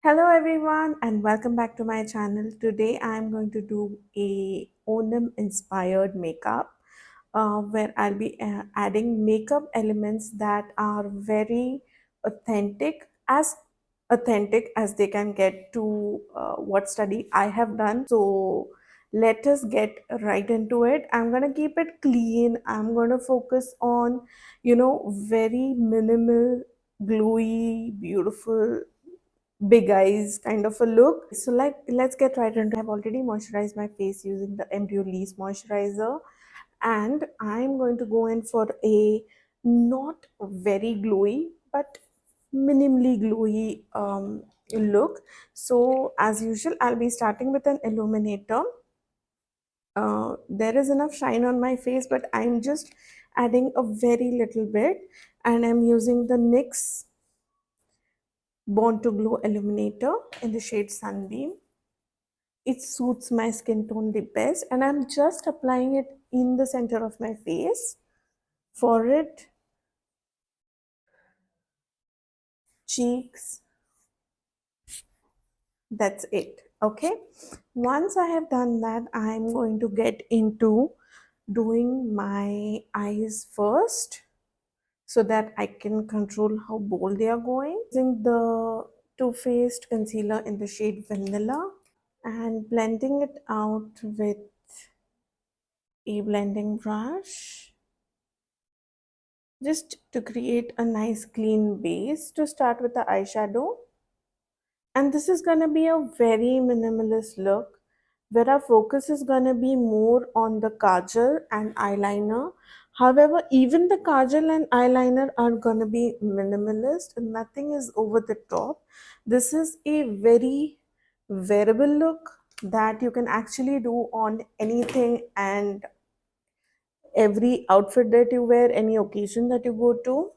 Hello everyone and welcome back to my channel. Today I am going to do a Onam inspired makeup where I'll be adding makeup elements that are very authentic as they can get to what study I have done. So let us get right into it. I'm going to keep it clean. I'm going to focus on, very minimal, gluey, beautiful big eyes kind of a look. So like let's get right into. I've already moisturized my face using the Embryolisse moisturizer, and I'm going to go in for a not very glowy but minimally glowy look. So as usual, I'll be starting with an illuminator. There is enough shine on my face, but I'm just adding a very little bit, and I'm using the NYX Born to Glow illuminator in the shade Sunbeam. It suits my skin tone the best, and I'm just applying it in the center of my face, forehead, cheeks. That's it. Okay, once I have done that, I'm going to get into doing my eyes first so that I can control how bold they are going. Using the Too Faced concealer in the shade Vanilla and blending it out with a blending brush just to create a nice clean base to start with the eyeshadow. And this is going to be a very minimalist look where our focus is going to be more on the kajal and eyeliner. However, even the kajal and eyeliner are going to be minimalist, nothing is over the top. This is a very wearable look that you can actually do on anything and every outfit that you wear, any occasion that you go to.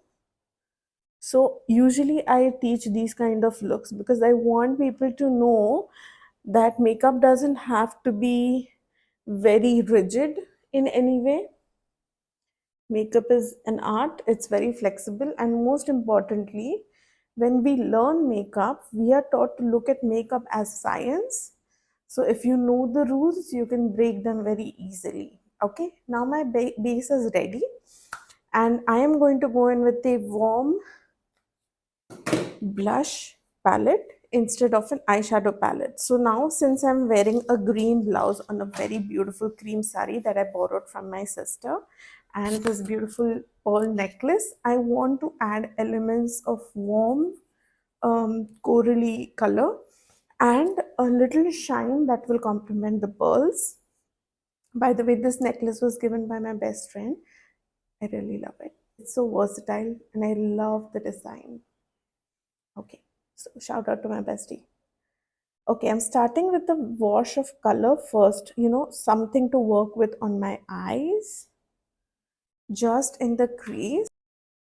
So usually I teach these kind of looks because I want people to know that makeup doesn't have to be very rigid in any way. Makeup is an art, it's very flexible, and most importantly, when we learn makeup, we are taught to look at makeup as science. So if you know the rules, you can break them very easily. Okay, now my base is ready, and I am going to go in with a warm blush palette instead of an eyeshadow palette. So now, since I'm wearing a green blouse on a very beautiful cream saree that I borrowed from my sister and this beautiful pearl necklace, I want to add elements of warm corally color and a little shine that will complement the pearls. By the way, this necklace was given by my best friend. I really love it. It's so versatile and I love the design. Okay, so shout out to my bestie. Okay, I'm starting with the wash of color first, something to work with on my eyes, just in the crease.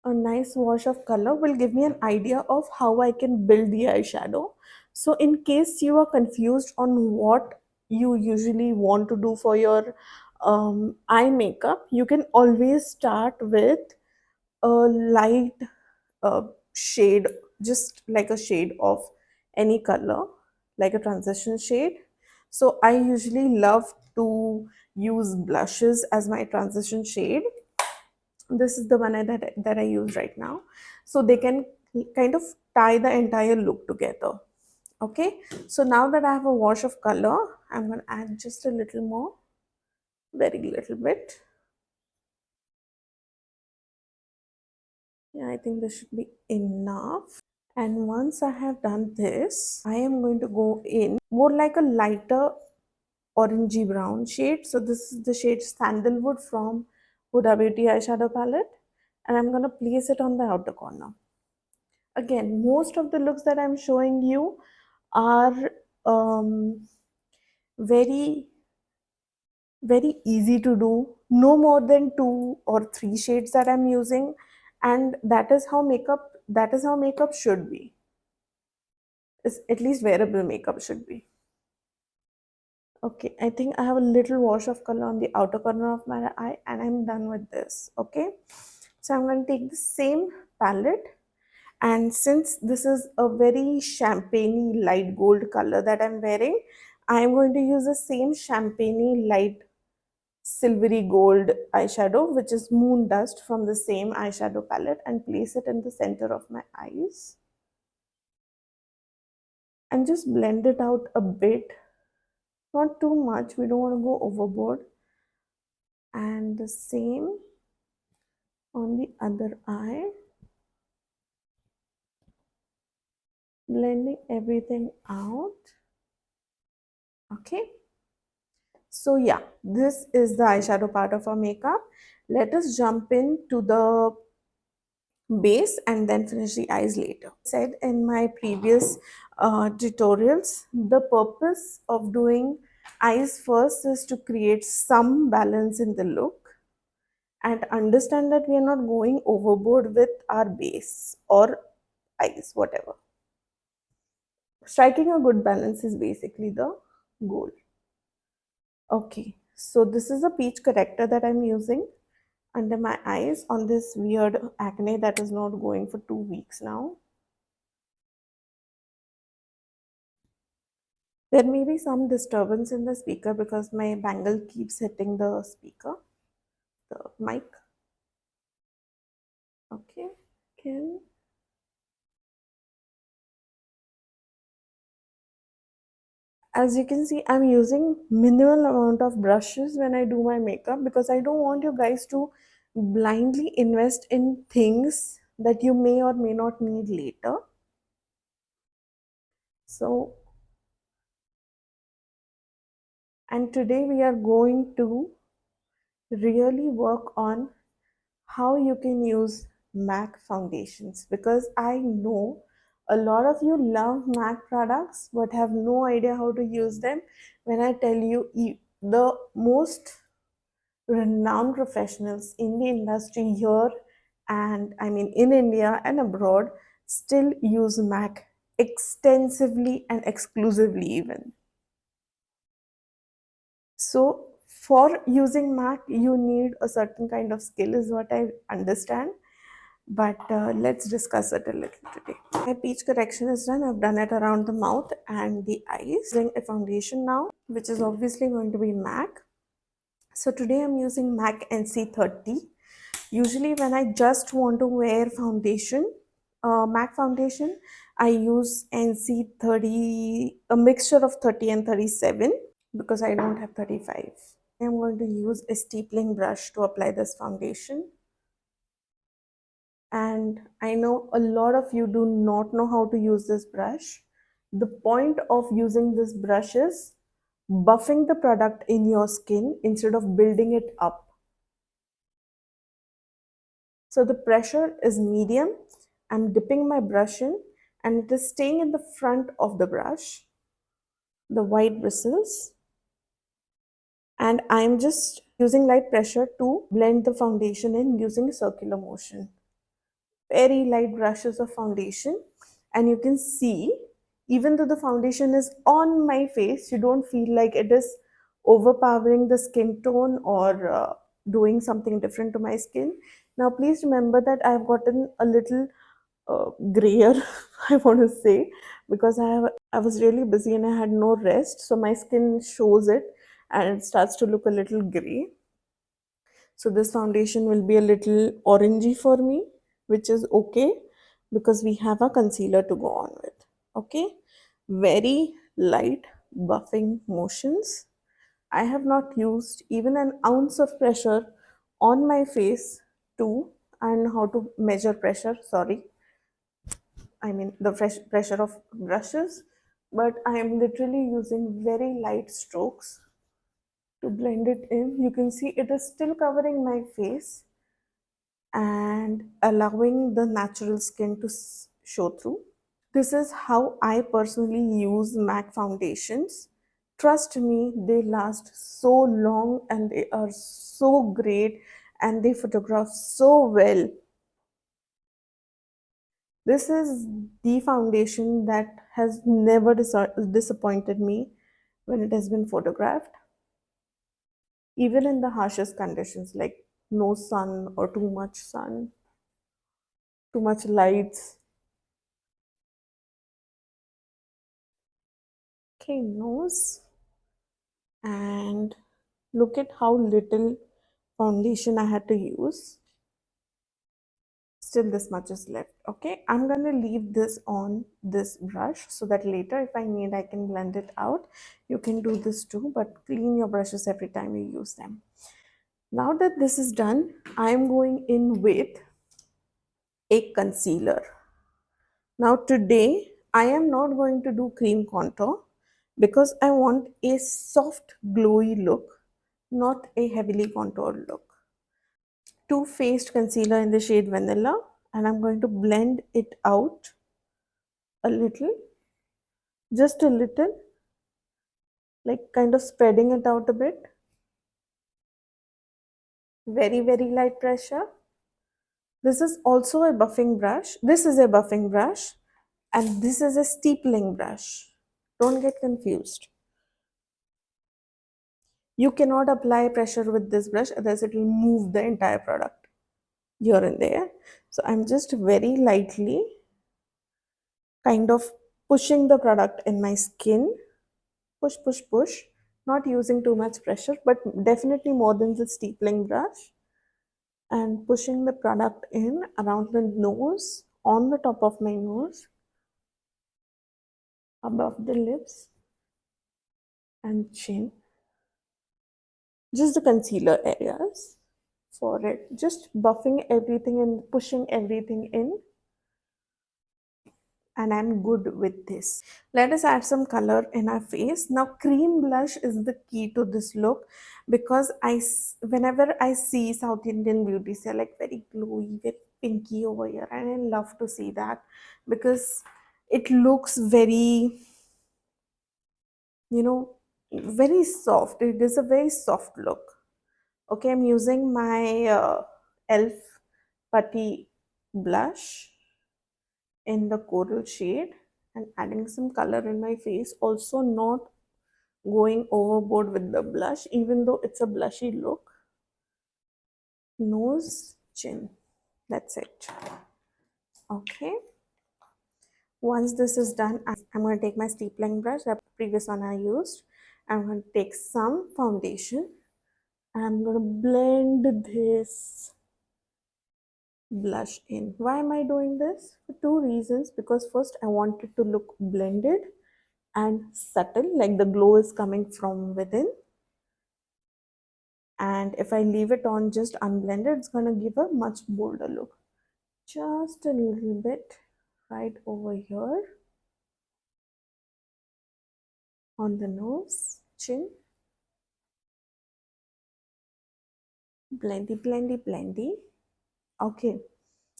A nice wash of color will give me an idea of how I can build the eyeshadow. So in case you are confused on what you usually want to do for your eye makeup, you can always start with a light uh, shade, just like a shade of any color, like a transition shade. So I usually love to use blushes as my transition shade. This is the one that I use right now. So they can kind of tie the entire look together. Okay, so now that I have a wash of color, I'm going to add just a little more, very little bit. Yeah, I think this should be enough. And once I have done this, I am going to go in more like a lighter orangey brown shade. So this is the shade Sandalwood from Huda Beauty eyeshadow palette. And I'm going to place it on the outer corner. Again, most of the looks that I'm showing you are very, very easy to do. No more than 2 or 3 shades that I'm using. And that is how makeup should be. At least wearable makeup should be. Okay, I think I have a little wash of color on the outer corner of my eye and I'm done with this. Okay, so I'm going to take the same palette And since this is a very champagne light gold color that I'm wearing, I'm going to use the same champagne light silvery gold eyeshadow, which is Moon Dust from the same eyeshadow palette, and place it in the center of my eyes and just blend it out a bit, not too much, we don't want to go overboard. And the same on the other eye, blending everything out. Okay, so yeah, this is the eyeshadow part of our makeup. Let us jump into the base and then finish the eyes later. Said in my previous tutorials, the purpose of doing eyes first is to create some balance in the look and understand that we are not going overboard with our base or eyes, whatever. Striking a good balance is basically the goal. Okay, so this is a peach corrector that I'm using under my eyes on this weird acne that is not going for 2 weeks now. There may be some disturbance in the speaker because my bangle keeps hitting the speaker, the mic. Okay, can as you can see, I'm using minimal amount of brushes when I do my makeup because I don't want you guys to blindly invest in things that you may or may not need later. So, and today we are going to really work on how you can use MAC foundations because I know a lot of you love MAC products but have no idea how to use them. When I tell you, the most renowned professionals in the industry here and I mean in India and abroad still use MAC extensively and exclusively even. So for using MAC, you need a certain kind of skill is what I understand. But let's discuss it a little today. My peach correction is done. I've done it around the mouth and the eyes. Using a foundation now, which is obviously going to be MAC. So today I'm using MAC NC30. Usually when I just want to wear foundation, MAC foundation, I use NC30, a mixture of 30 and 37 because I don't have 35. I'm going to use a steepling brush to apply this foundation. And I know a lot of you do not know how to use this brush. The point of using this brush is buffing the product in your skin instead of building it up. So the pressure is medium. I'm dipping my brush in and it is staying in the front of the brush, the white bristles. And I'm just using light pressure to blend the foundation in using circular motion. Very light brushes of foundation, and you can see even though the foundation is on my face, you don't feel like it is overpowering the skin tone or doing something different to my skin. Now please remember that I've gotten a little grayer I want to say because I was really busy and I had no rest, so my skin shows it and it starts to look a little gray. So this foundation will be a little orangey for me, which is okay because we have a concealer to go on with. Okay, very light buffing motions. I have not used even an ounce of pressure on my face to and how to measure pressure. Sorry, I mean the fresh pressure of brushes, but I am literally using very light strokes to blend it in. You can see it is still covering my face and allowing the natural skin to show through. This is how I personally use MAC foundations. Trust me, they last so long and they are so great and they photograph so well. This is the foundation that has never disappointed me when it has been photographed, even in the harshest conditions like no sun or too much sun, too much lights. Okay, nose. And look at how little foundation I had to use. Still this much is left. Okay, I'm gonna leave this on this brush so that later if I need I can blend it out. You can do this too, but clean your brushes every time you use them. Now that this is done, I am going in with a concealer. Now today I am not going to do cream contour because I want a soft glowy look, not a heavily contoured look. Too Faced concealer in the shade Vanilla, and I'm going to blend it out a little, just a little, like kind of spreading it out a bit. Very, very light pressure. This is also a buffing brush. This is a buffing brush, and this is a steepling brush. Don't get confused. You cannot apply pressure with this brush, otherwise it will move the entire product here and there. So I'm just very lightly kind of pushing the product in my skin. Push, push, push. Not using too much pressure, but definitely more than the steepling brush. And pushing the product in around the nose, on the top of my nose, above the lips and chin. Just the concealer areas for it. Just buffing everything and pushing everything in. And I'm good with this. Let us add some color in our face. Now cream blush is the key to this look because whenever I see South Indian beauties, they're like very glowy, very pinky over here, and I love to see that because it looks very, you know, very soft. It is a very soft look. Okay, I'm using my elf putty blush in the coral shade and adding some color in my face. Also not going overboard with the blush even though it's a blushy look. Nose, chin, that's it. Okay, once this is done, I'm going to take my steepling brush, the previous one I used. I'm going to take some foundation. I'm going to blend this blush in. Why am I doing this? For two reasons. Because first I want it to look blended and subtle, like the glow is coming from within. And if I leave it on just unblended, it's going to give a much bolder look. Just a little bit right over here on the nose, chin. Blendy, blendy, blendy. Okay,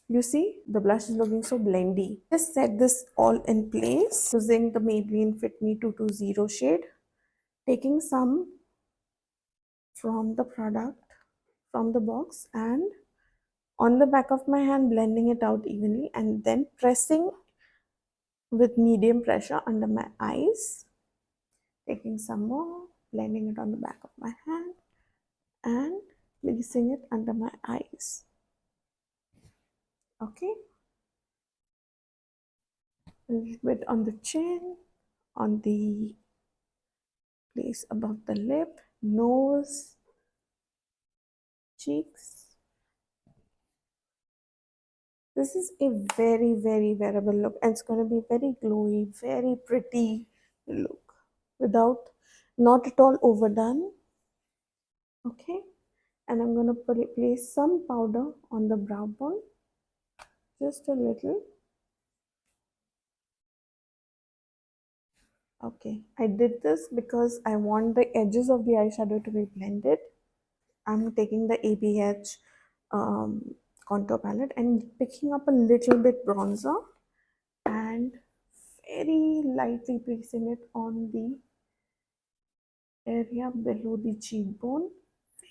you see the blush is looking so blendy. Just set this all in place using the Maybelline Fit Me 220 shade. Taking some from the product, from the box, and on the back of my hand blending it out evenly and then pressing with medium pressure under my eyes. Taking some more, blending it on the back of my hand and placing it under my eyes. Okay, a little bit on the chin, on the place above the lip, nose, cheeks. This is a very, very wearable look, and it's going to be very glowy, very pretty look without, not at all overdone. Okay, and I'm going to place some powder on the brow bone, just a little. Okay, I did this because I want the edges of the eyeshadow to be blended. I'm taking the ABH contour palette and picking up a little bit bronzer and very lightly placing it on the area below the cheekbone.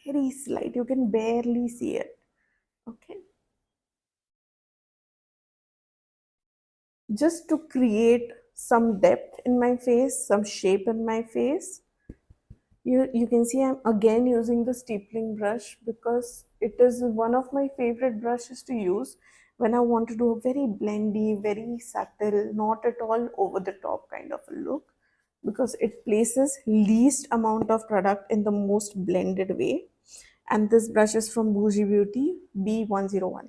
Very slight, you can barely see it. Okay, just to create some depth in my face, some shape in my face. You can see I'm again using the steepling brush because it is one of my favorite brushes to use when I want to do a very blendy, very subtle, not at all over the top kind of a look. because it places least amount of product in the most blended way. And this brush is from Bougie Beauty B101.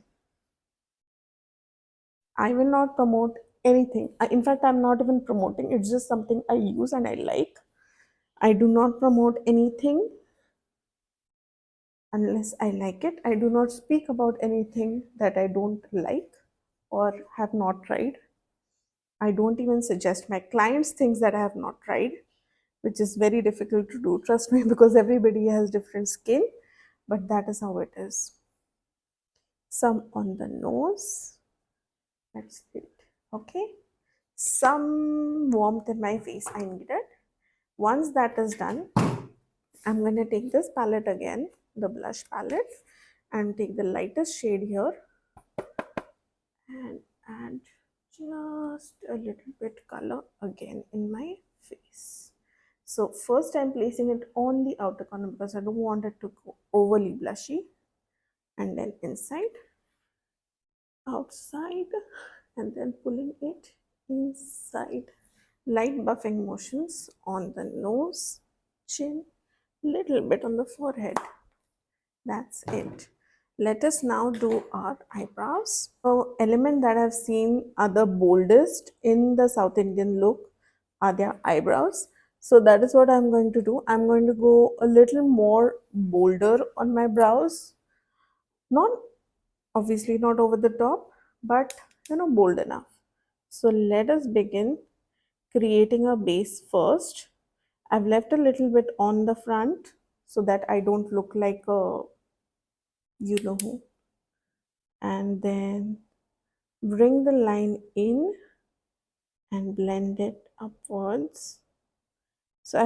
I will not promote anything. In fact, I'm not even promoting. It's just something I use and I like. I do not promote anything unless I like it. I do not speak about anything that I don't like or have not tried. I don't even suggest my clients things that I have not tried, which is very difficult to do. Trust me, because everybody has different skin, but that is how it is. Some on the nose. That's it. Okay. Some warmth in my face I needed. Once that is done, I'm going to take this palette again, the blush palette, and take the lightest shade here and add just a little bit color again in my face. So first I'm placing it on the outer corner because I don't want it to go overly blushy, and then inside, outside, and then pulling it inside. Light buffing motions on the nose, chin, little bit on the forehead. That's it. Let us now do our eyebrows. So element that I've seen are the boldest in the South Indian look are their eyebrows. So that is what I'm going to do. I'm going to go a little more bolder on my brows. Not obviously not over the top, but bold enough. So let us begin creating a base first. I've left a little bit on the front so that I don't look like a you know who. And then bring the line in and blend it upwards. So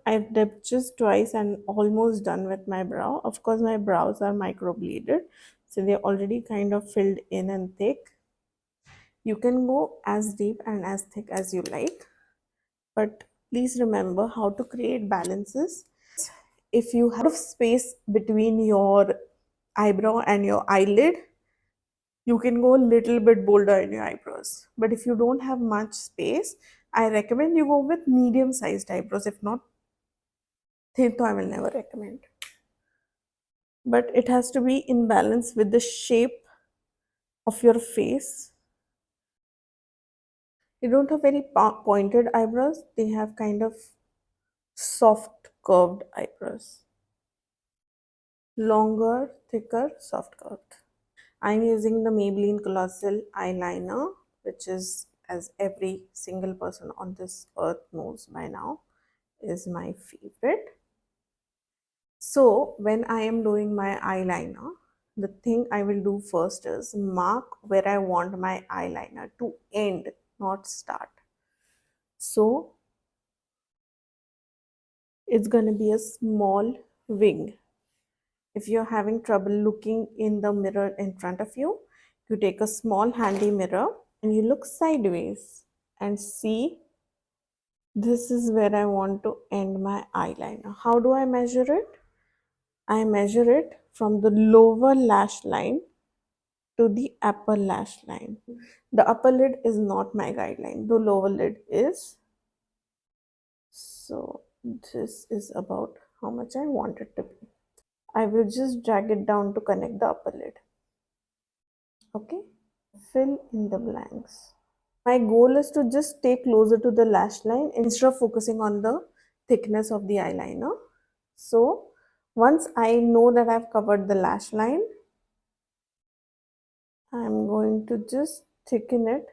I've dipped just twice and almost done with my brow. Of course, my brows are microbladed, so they're already kind of filled in and thick. You can go as deep and as thick as you like, but please remember how to create balances. If you have space between your eyebrow and your eyelid, you can go a little bit bolder in your eyebrows. But if you don't have much space, I recommend you go with medium sized eyebrows. If not, then I will never recommend. But it has to be in balance with the shape of your face. You don't have very pointed eyebrows, they have kind of soft curved eyebrows. Longer, thicker, soft curved. I'm using the Maybelline Colossal eyeliner, which is, as every single person on this earth knows by now, is my favorite. So when I am doing my eyeliner, the thing I will do first is mark where I want my eyeliner to end, not start. So it's going to be a small wing. If you're having trouble looking in the mirror in front of you, you take a small handy mirror and you look sideways and see, this is where I want to end my eyeliner. How do I measure it? I measure it from the lower lash line to the upper lash line. The upper lid is not my guideline, the lower lid is. So this is about how much I want it to be. I will just drag it down to connect the upper lid. Okay, fill in the blanks. My goal is to just stay closer to the lash line instead of focusing on the thickness of the eyeliner. So once I know that I've covered the lash line, I'm going to just thicken it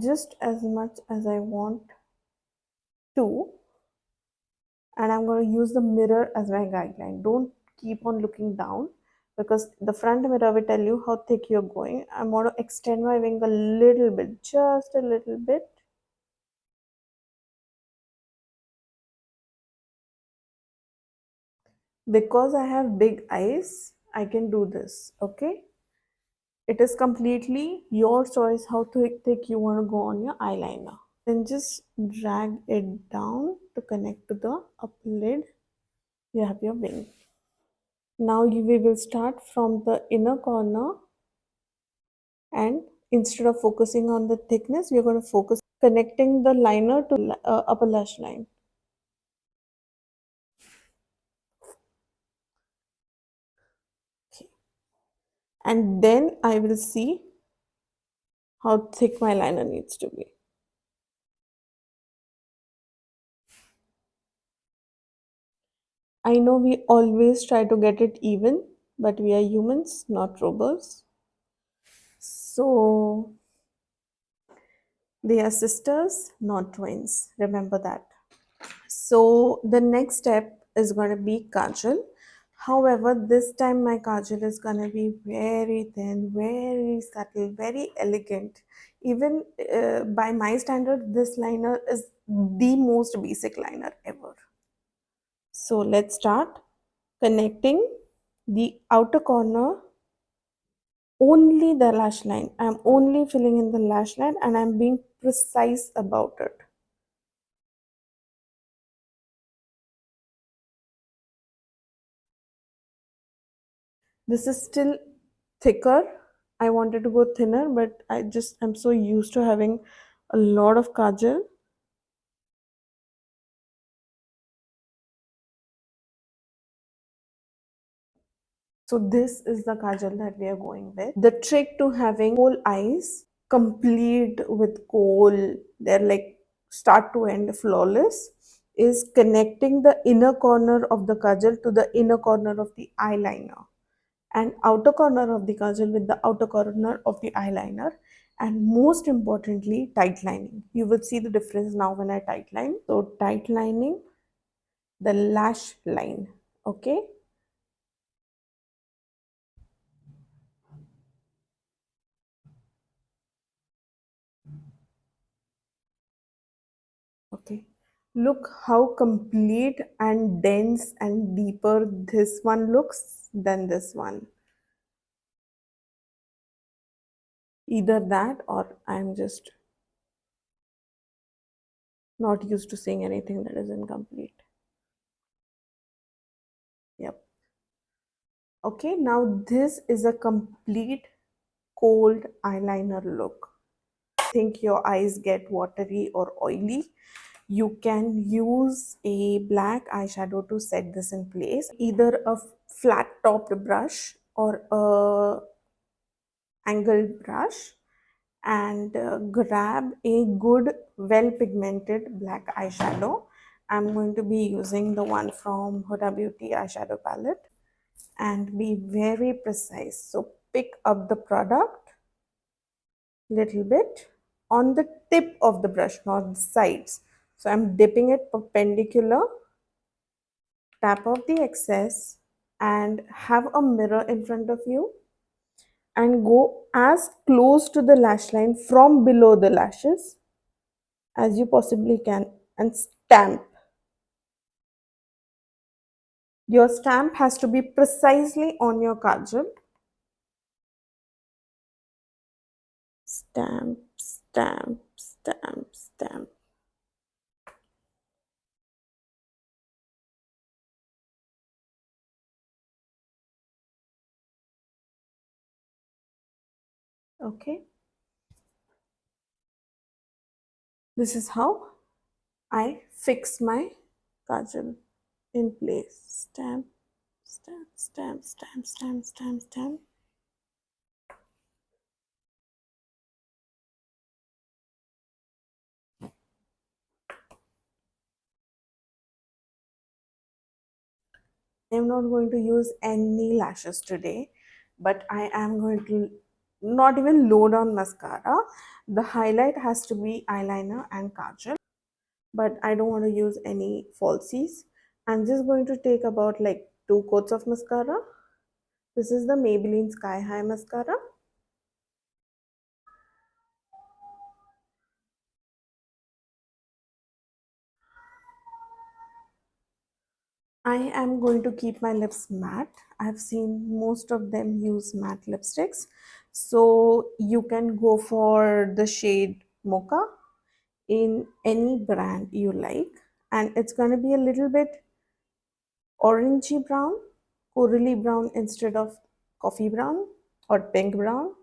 just as much as I want to, and I'm going to use the mirror as my guideline. Don't keep on looking down because the front mirror will tell you how thick you're going. I'm going to extend my wing a little bit, just a little bit. Because I have big eyes, I can do this. Okay, it is completely your choice how thick you want to go on your eyeliner. Then just drag it down to connect to the upper lid. You have your wing. Now we will start from the inner corner, and instead of focusing on the thickness, we are going to focus connecting the liner to upper lash line. Okay. And then I will see how thick my liner needs to be. I know we always try to get it even, but we are humans, not robots. So they are sisters, not twins. Remember that. So the next step is going to be kajal. However, this time my kajal is going to be very thin, very subtle, very elegant. Even by my standard, this liner is the most basic liner ever. So let's start connecting the outer corner, only the lash line. I'm only filling in the lash line and I'm being precise about it. This is still thicker. I wanted to go thinner, but I'm so used to having a lot of kajal. So this is the kajal that we are going with. The trick to having whole eyes complete with kohl, they're like start to end flawless, is connecting the inner corner of the kajal to the inner corner of the eyeliner, and outer corner of the kajal with the outer corner of the eyeliner, and most importantly tight lining. You will see the difference now when I tight line. So tight lining the lash line. Okay. Okay, look how complete and dense and deeper this one looks than this one. Either that or I'm just not used to seeing anything that is incomplete. Yep. Okay, now this is a complete cold eyeliner look. Think your eyes get watery or oily, you can use a black eyeshadow to set this in place. Either a flat topped brush or a angled brush, and grab a good well pigmented black eyeshadow. I'm going to be using the one from Huda Beauty eyeshadow palette, and be very precise. So pick up the product little bit on the tip of the brush, not the sides. So I'm dipping it perpendicular, tap off the excess, and have a mirror in front of you and go as close to the lash line from below the lashes as you possibly can and stamp. Your stamp has to be precisely on your kajal. Stamp, stamp, stamp, stamp. Okay. This is how I fix my kajal in place. Stamp, stamp, stamp, stamp, stamp, stamp, stamp. I'm not going to use any lashes today, but I am going to not even load on mascara. The highlight has to be eyeliner and kajal, but I don't want to use any falsies. I'm just going to take about like 2 coats of mascara. This is the Maybelline Sky High mascara. I am going to keep my lips matte. I've seen most of them use matte lipsticks. So you can go for the shade Mocha in any brand you like. And it's going to be a little bit orangey brown, corally brown instead of coffee brown or pink brown.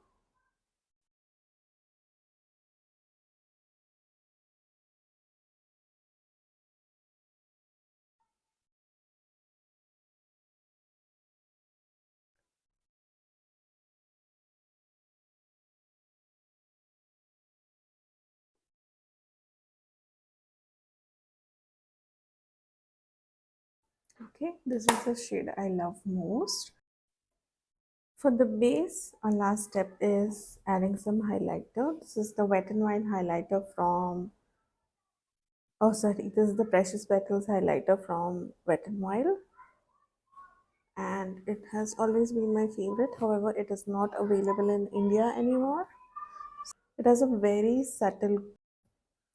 Okay, this is the shade I love most. For the base, our last step is adding some highlighter. This is the Wet n Wild highlighter from, oh sorry, this is the Precious Petals highlighter from Wet n Wild, and it has always been my favorite. However, it is not available in India anymore. It has a very subtle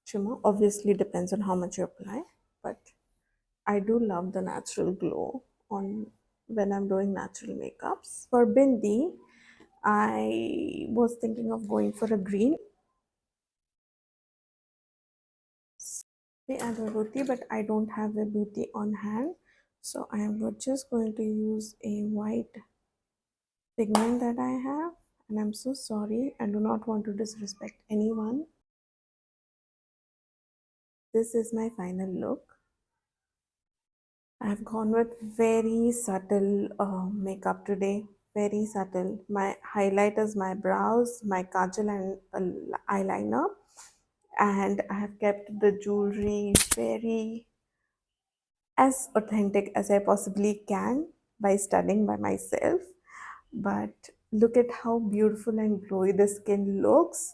shimmer. Obviously, depends on how much you apply, but I do love the natural glow on when I'm doing natural makeups. For Bindi, I was thinking of going for a green and a booty, but I don't have a booty on hand, so I am just going to use a white pigment that I have. And I'm so sorry, I do not want to disrespect anyone. This is my final look. I've gone with very subtle makeup today. Very subtle. My highlight is my brows, my kajal and eyeliner. And I have kept the jewelry very as authentic as I possibly can by studying by myself. But look at how beautiful and glowy the skin looks.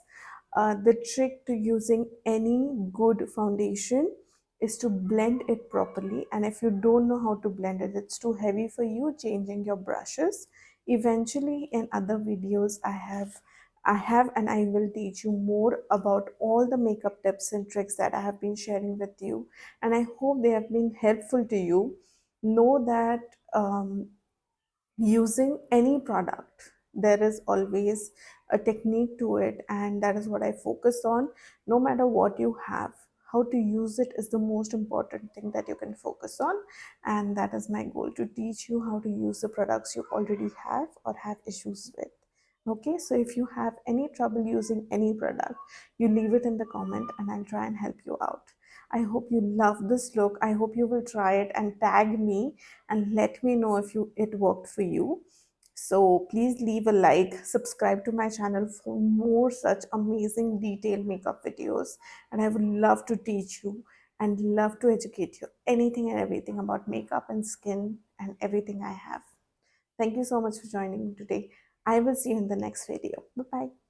The trick to using any good foundation is to blend it properly, and if you don't know how to blend it, it's too heavy for you, changing your brushes. Eventually in other videos I have and I will teach you more about all the makeup tips and tricks that I have been sharing with you, and I hope they have been helpful to you. Know that using any product, there is always a technique to it, and that is what I focus on. No matter what you have, how to use it is the most important thing that you can focus on, and that is my goal, to teach you how to use the products you already have or have issues with. Okay, so if you have any trouble using any product, you leave it in the comment and I'll try and help you out. I hope you love this look. I hope you will try it and tag me and let me know if it worked for you. So please leave a like, subscribe to my channel for more such amazing detailed makeup videos, and I would love to teach you and love to educate you anything and everything about makeup and skin and everything I have. Thank you so much for joining me today. I will see you in the next video. Bye bye.